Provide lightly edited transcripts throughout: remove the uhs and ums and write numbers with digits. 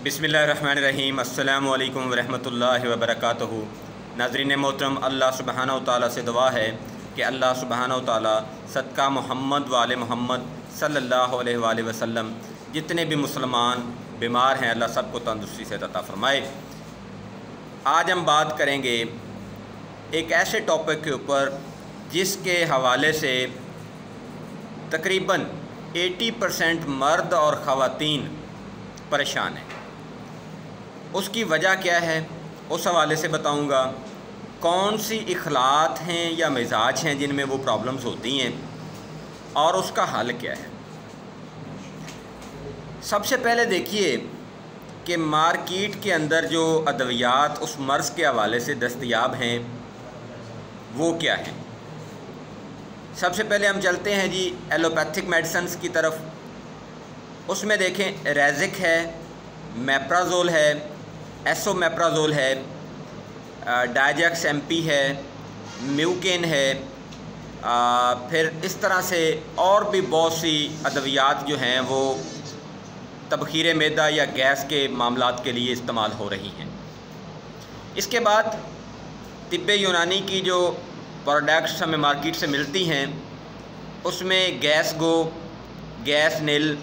बिस्मिल्लाहिर्रहमानिर्रहीम। अस्सलामु अलैकुम वरहमतुल्लाहि वबरकातुहू। नाज़रीन मोहतरम, अल्लाह सुब्हानहू तआला से दुआ है कि अल्लाह सुब्हानहू तआला सदका मोहम्मद वाले मोहम्मद सल्लल्लाहु अलैहि वसल्लम जितने भी मुसलमान बीमार हैं अल्लाह सबको तंदुरुस्ती से अता फ़रमाए। आज हम बात करेंगे एक ऐसे टॉपिक के ऊपर जिसके हवाले से तकरीबन 80% मर्द और ख़वातीन परेशान हैं। उसकी वजह क्या है उस हवाले से बताऊंगा। कौन सी इखलात हैं या मिजाज हैं जिनमें वो प्रॉब्लम्स होती हैं और उसका हल क्या है। सबसे पहले देखिए कि मार्केट के अंदर जो अद्वियात उस मर्ज़ के हवाले से दस्तयाब हैं वो क्या हैं। सबसे पहले हम चलते हैं जी एलोपैथिक मेडिसिन्स की तरफ। उसमें देखें रेजिक है, मेप्राजोल है, एसोमेप्राजोल है, डायजेक्स एमपी है, म्यूकेन है, फिर इस तरह से और भी बहुत सी अद्वियात जो हैं वो तबखीर मैदा या गैस के मामलात के लिए इस्तेमाल हो रही हैं। इसके बाद तिब्बे यूनानी की जो प्रोडक्ट्स हमें मार्केट से मिलती हैं उसमें गैस गो, गैस नील,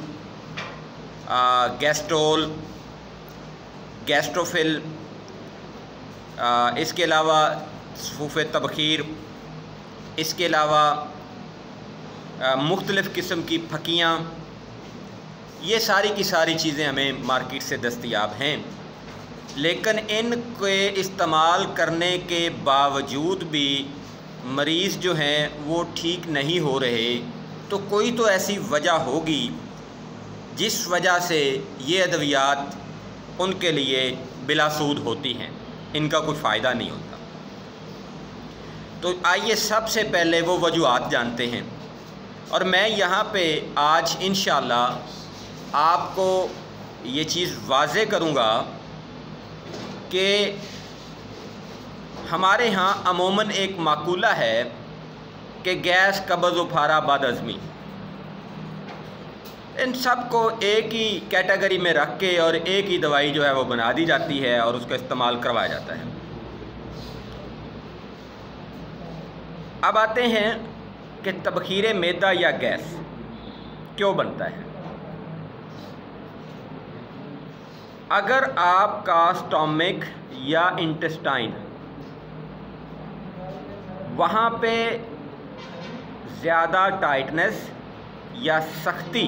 गैस्ट्रोल, गैस्ट्रोफिल, इसके अलावा सूफ़े तबखीर, इसके अलावा मुख्तलिफ़ किस्म की फकियाँ, ये सारी की सारी चीज़ें हमें मार्केट से दस्तयाब हैं। लेकिन इनके इस्तेमाल करने के बावजूद भी मरीज़ जो हैं वो ठीक नहीं हो रहे, तो कोई तो ऐसी वजह होगी जिस वजह से ये अद्वियात उनके लिए बिलासूद होती हैं, इनका कोई फ़ायदा नहीं होता। तो आइए सबसे पहले वो वजूहात जानते हैं और मैं यहाँ पे आज इंशाअल्लाह आपको ये चीज़ वाज़े करूँगा कि हमारे यहाँ अमूमन एक माकूला है कि गैस, कब्ज़ व फारा, बदहज़मी, इन सब को एक ही कैटेगरी में रख के और एक ही दवाई जो है वो बना दी जाती है और उसका इस्तेमाल करवाया जाता है। अब आते हैं कि तबखीर मैदा या गैस क्यों बनता है। अगर आपका स्टोमिक या इंटेस्टाइन वहाँ पे ज़्यादा टाइटनेस या सख्ती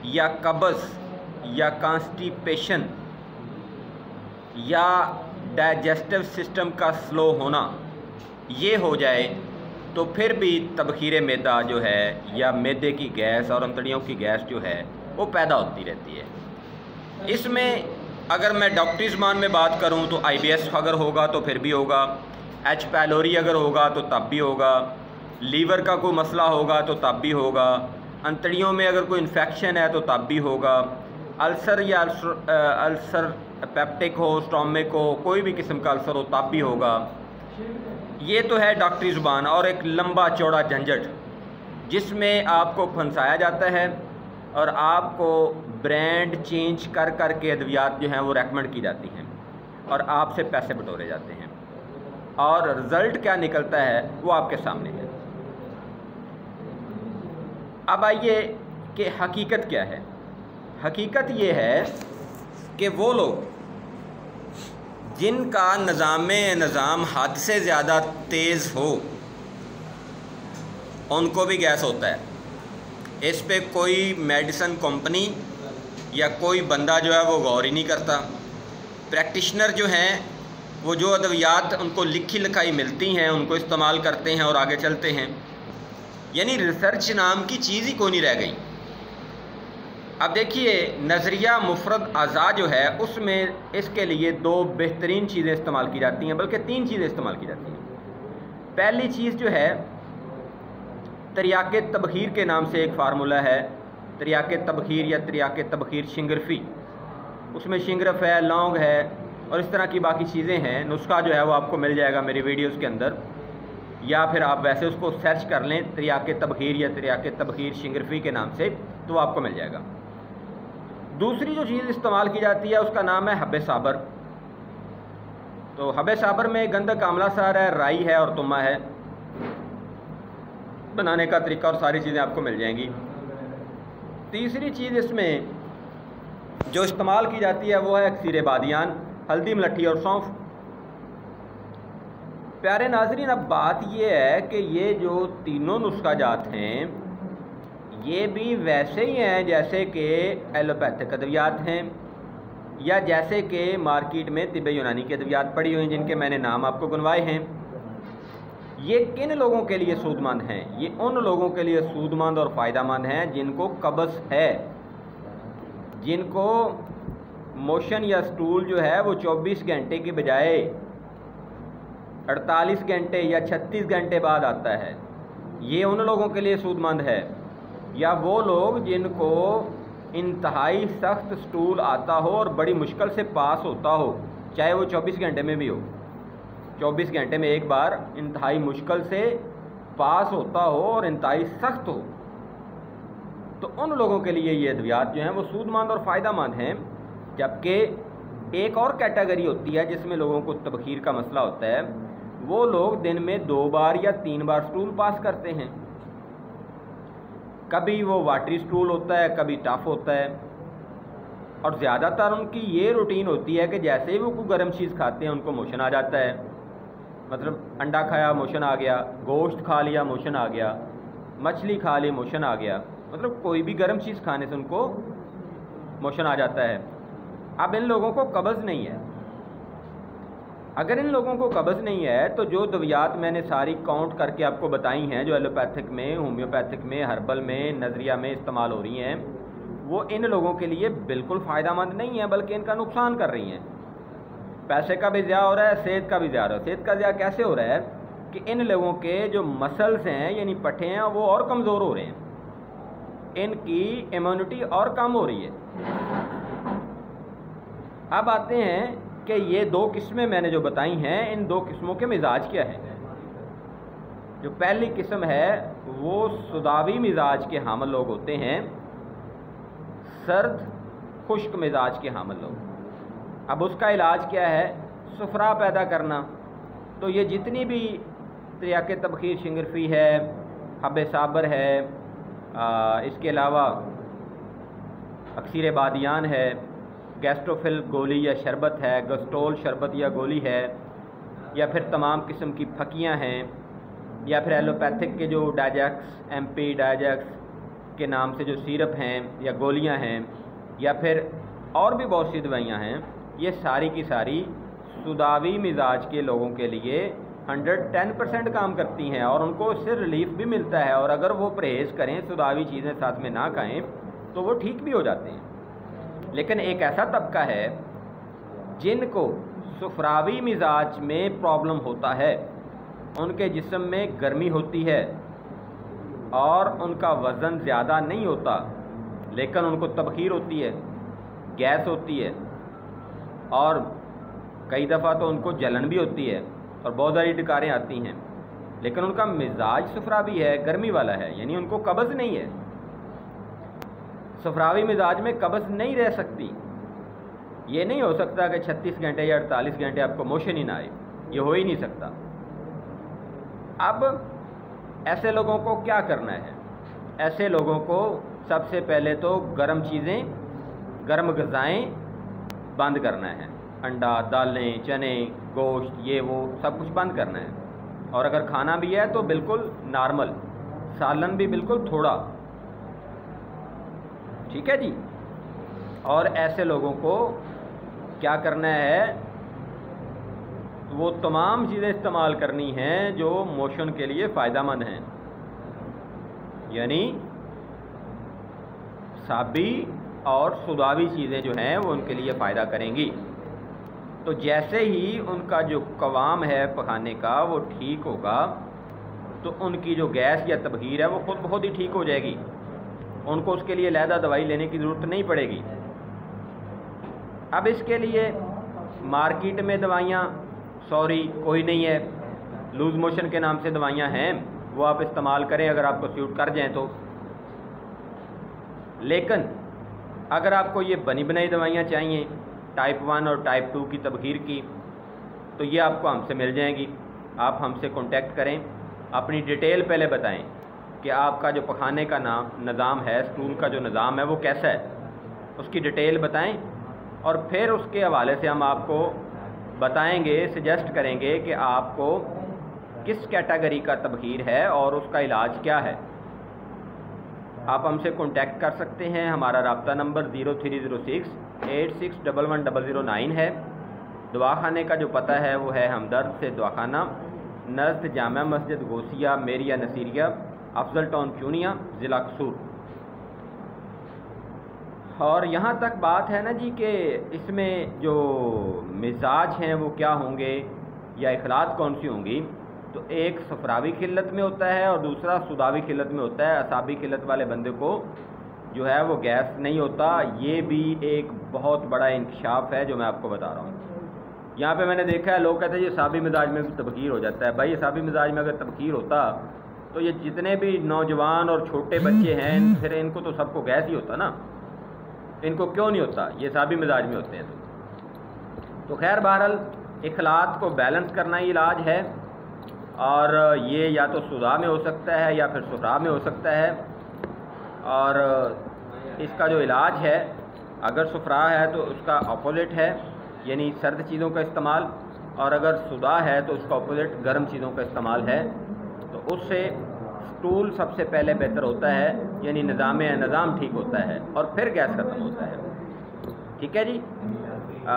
या कब्ज़ या कॉन्स्टिपेशन या डाइजेस्टिव सिस्टम का स्लो होना ये हो जाए तो फिर भी तबखीर मैदा जो है या मैदे की गैस और अंतड़ियों की गैस जो है वो पैदा होती रहती है। इसमें अगर मैं डॉक्टरी ज़बान में बात करूं तो IBS अगर होगा तो फिर भी होगा, H पैलोरी अगर होगा तो तब भी होगा, लीवर का कोई मसला होगा तो तब भी होगा, अंतड़ियों में अगर कोई इन्फेक्शन है तो तब भी होगा, अल्सर या अल्सर पेप्टिक हो, स्टोमिक हो, कोई भी किस्म का अल्सर हो तब भी होगा। ये तो है डॉक्टरी ज़ुबान और एक लंबा चौड़ा झंझट जिसमें आपको फंसाया जाता है और आपको ब्रांड चेंज कर कर के अद्वियात जो हैं वो रेकमेंड की जाती हैं और आपसे पैसे बटोरे जाते हैं और रिज़ल्ट क्या निकलता है वो आपके सामने है। अब आइए कि हकीकत क्या है। हकीकत ये है कि वो लोग जिनका निज़ाम हद से ज़्यादा तेज़ हो उनको भी गैस होता है। इस पे कोई मेडिसिन कंपनी या कोई बंदा जो है वो गौर ही नहीं करता। प्रैक्टिशनर जो हैं वो जो अद्वियात उनको लिखी लिखाई मिलती हैं उनको इस्तेमाल करते हैं और आगे चलते हैं, यानी रिसर्च नाम की चीज़ ही कोई नहीं रह गई। अब देखिए नज़रिया मुफरद अज़ा जो है उसमें इसके लिए दो बेहतरीन चीज़ें इस्तेमाल की जाती हैं, बल्कि तीन चीज़ें इस्तेमाल की जाती हैं। पहली चीज़ जो है तिर्याके तबखीर के नाम से एक फार्मूला है, तिर्याके तबखीर या तिर्याके तबखीर शिंगरफी। उसमें शिंगरफ है, लौंग है और इस तरह की बाकी चीज़ें हैं। नुस्खा जो है वो आपको मिल जाएगा मेरी वीडियोस के अंदर, या फिर आप वैसे उसको सर्च कर लें तिर्याके तबखीर या तिर्याके तबखीर शिंगरफी के नाम से, तो आपको मिल जाएगा। दूसरी जो चीज़ इस्तेमाल की जाती है उसका नाम है हब्बे साबर। तो हब्बे साबर में गंधक, आंवला सार है, राई है और तुम्मा है। बनाने का तरीका और सारी चीज़ें आपको मिल जाएंगी। तीसरी चीज़ इसमें जो इस्तेमाल की जाती है वो है अक्सीर बादियान, हल्दी, मलट्ठी और सौंफ। प्यारे नाज़रीन, अब बात ये है कि ये जो तीनों नुस्खा जात हैं ये भी वैसे ही हैं जैसे कि एलोपैथिक अद्वियात हैं या जैसे कि मार्केट में तिब्बे यूनानी की अद्वियात पड़ी हुई हैं जिनके मैंने नाम आपको गिनवाए हैं। ये किन लोगों के लिए सूदमंद हैं? ये उन लोगों के लिए सूदमंद और फ़ायदेमंद हैं जिनको कब्ज़ है, जिनको मोशन या स्टूल जो है वो 24 घंटे की बजाय 48 घंटे या 36 घंटे बाद आता है। ये उन लोगों के लिए सूदमंद है। या वो लोग जिनको इंतहाई सख्त स्टूल आता हो और बड़ी मुश्किल से पास होता हो, चाहे वो 24 घंटे में भी हो, 24 घंटे में एक बार इंतहाई मुश्किल से पास होता हो और इंतहाई सख्त हो, तो उन लोगों के लिए ये अद्वियात जो हैं वो सूदमंद और फ़ायदेमंद हैं। जबकि एक और कैटेगरी होती है जिसमें लोगों को तबखीर का मसला होता है, वो लोग दिन में 2 बार या 3 बार स्टूल पास करते हैं। कभी वो वाटरी स्टूल होता है, कभी टफ होता है, और ज़्यादातर उनकी ये रूटीन होती है कि जैसे ही वो कोई गर्म चीज़ खाते हैं उनको मोशन आ जाता है। मतलब अंडा खाया मोशन आ गया, गोश्त खा लिया मोशन आ गया, मछली खा ली मोशन आ गया, मतलब कोई भी गर्म चीज़ खाने से उनको मोशन आ जाता है। अब इन लोगों को कब्ज़ नहीं है। अगर इन लोगों को कब्ज़ नहीं है तो जो दवाइयात मैंने सारी काउंट करके आपको बताई हैं, जो एलोपैथिक में, होम्योपैथिक में, हर्बल में, नज़रिया में इस्तेमाल हो रही हैं, वो इन लोगों के लिए बिल्कुल फ़ायदेमंद नहीं है, बल्कि इनका नुकसान कर रही हैं। पैसे का भी ज़्यादा हो रहा है, सेहत का भी ज़्यादा। सेहत का ज़्यादा कैसे हो रहा है कि इन लोगों के जो मसल्स हैं यानी पट्टे हैं वो और कमज़ोर हो रहे हैं, इनकी इम्यूनिटी और कम हो रही है। अब आते हैं कि ये 2 किस्में मैंने जो बताई हैं, इन 2 किस्मों के मिजाज क्या हैं। जो पहली किस्म है वो सुदावी मिजाज के हामिल लोग होते हैं, सर्द खुश्क मिजाज के हामिल लोग। अब उसका इलाज क्या है? सुफरा पैदा करना। तो ये जितनी भी तरियाके तबखीर, शिंगरफी है, हब्बे साबर है, इसके अलावा अक्सीर बादियान है, गैस्ट्रोफिल गोली या शरबत है, गस्टोल शरबत या गोली है, या फिर तमाम किस्म की फकियां हैं, या फिर एलोपैथिक के जो डायजेक्स, MP डायजेक्स के नाम से जो सिरप हैं या गोलियां हैं, या फिर और भी बहुत सी दवाइयां हैं, ये सारी की सारी सुदावी मिजाज के लोगों के लिए 110% काम करती हैं और उनको इससे रिलीफ भी मिलता है। और अगर वो परहेज़ करें, सुदावी चीज़ें साथ में ना खाएं, तो वो ठीक भी हो जाते हैं। लेकिन एक ऐसा तबका है जिनको सुफरावी मिजाज में प्रॉब्लम होता है, उनके जिस्म में गर्मी होती है और उनका वज़न ज़्यादा नहीं होता, लेकिन उनको तबखीर होती है, गैस होती है, और कई दफ़ा तो उनको जलन भी होती है और बहुत सारी डकारें आती हैं, लेकिन उनका मिजाज सुफरावी है, गर्मी वाला है, यानी उनको कब्ज़ नहीं है। सफरावी मिजाज में कब्ज़ नहीं रह सकती। ये नहीं हो सकता कि 36 घंटे या 48 घंटे आपको मोशन ही ना आए, ये हो ही नहीं सकता। अब ऐसे लोगों को क्या करना है? ऐसे लोगों को सबसे पहले तो गर्म चीज़ें, गर्म ग़िज़ाएँ बंद करना है। अंडा, दालें, चने, गोश्त, ये वो सब कुछ बंद करना है। और अगर खाना भी है तो बिल्कुल नॉर्मल, सालन भी बिल्कुल थोड़ा, ठीक है जी। और ऐसे लोगों को क्या करना है? वो तमाम चीज़ें इस्तेमाल करनी हैं जो मोशन के लिए फ़ायदेमंद हैं, यानी साबी और सुदावी चीज़ें जो हैं वो उनके लिए फ़ायदा करेंगी। तो जैसे ही उनका जो कवाम है पखाने का वो ठीक होगा, तो उनकी जो गैस या तबखीर है वो खुद बहुत ही ठीक हो जाएगी। उनको उसके लिए लहदा दवाई लेने की ज़रूरत नहीं पड़ेगी। अब इसके लिए मार्केट में दवाइयाँ कोई नहीं है। लूज़ मोशन के नाम से दवाइयाँ हैं, वो आप इस्तेमाल करें अगर आपको सूट कर जाएं तो। लेकिन अगर आपको ये बनी बनाई दवाइयाँ चाहिए टाइप 1 और टाइप 2 की तबखीर की, तो ये आपको हमसे मिल जाएंगी। आप हमसे कांटेक्ट करें, अपनी डिटेल पहले बताएं कि आपका जो पखाने का निज़ाम है, स्टूल का जो निज़ाम है वो कैसा है, उसकी डिटेल बताएं और फिर उसके हवाले से हम आपको बताएंगे, सजेस्ट करेंगे कि आपको किस कैटेगरी का तबखीर है और उसका इलाज क्या है। आप हमसे कांटेक्ट कर सकते हैं। हमारा रब्ता नंबर 030686111009 है। दवाखाने का जो पता है वो है हमदर्द से दवाखाना, नज़द जामा मस्जिद गोसिया मेरिया नसीरिया, अफजल टाउन चूनिया, ज़िला कसूर। और यहाँ तक बात है ना जी कि इसमें जो मिजाज हैं वो क्या होंगे या इखलात कौन सी होंगी, तो एक सफरावी खिल्लत में होता है और दूसरा सुदावी खिल्लत में होता है। असाबी खिल्लत वाले बंदे को जो है वो गैस नहीं होता। ये भी एक बहुत बड़ा इंकशाफ है जो मैं आपको बता रहा हूँ। यहाँ पे मैंने देखा है लोग कहते हैं ये असाबी मिजाज में भी तबखीर हो जाता है। भाई असाबी मिजाज में अगर तबखीर होता तो ये जितने भी नौजवान और छोटे बच्चे हैं फिर इनको तो सबको गैस ही होता ना, इनको क्यों नहीं होता? ये असाबी मिजाज में होते हैं। तो खैर बहरहाल इखलात को बैलेंस करना ही इलाज है और ये या तो सुदा में हो सकता है या फिर सुफरा में हो सकता है। और इसका जो इलाज है, अगर सुफरा है तो उसका अपोजिट है यानी सर्द चीज़ों का इस्तेमाल, और अगर सुदा है तो उसका अपोजिट गर्म चीज़ों का इस्तेमाल है। तो उससे स्टूल सबसे पहले बेहतर होता है, यानी निज़ाम ठीक होता है और फिर गैस ख़त्म होता है। ठीक है जी।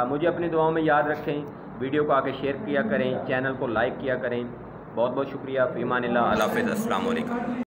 मुझे अपनी दुआओं में याद रखें, वीडियो को आगे शेयर किया करें, चैनल को लाइक किया करें। बहुत बहुत शुक्रिया। फ़ी अमानिल्लाह। अल्लाह हाफ़िज़। अस्सलाम वालेकुम।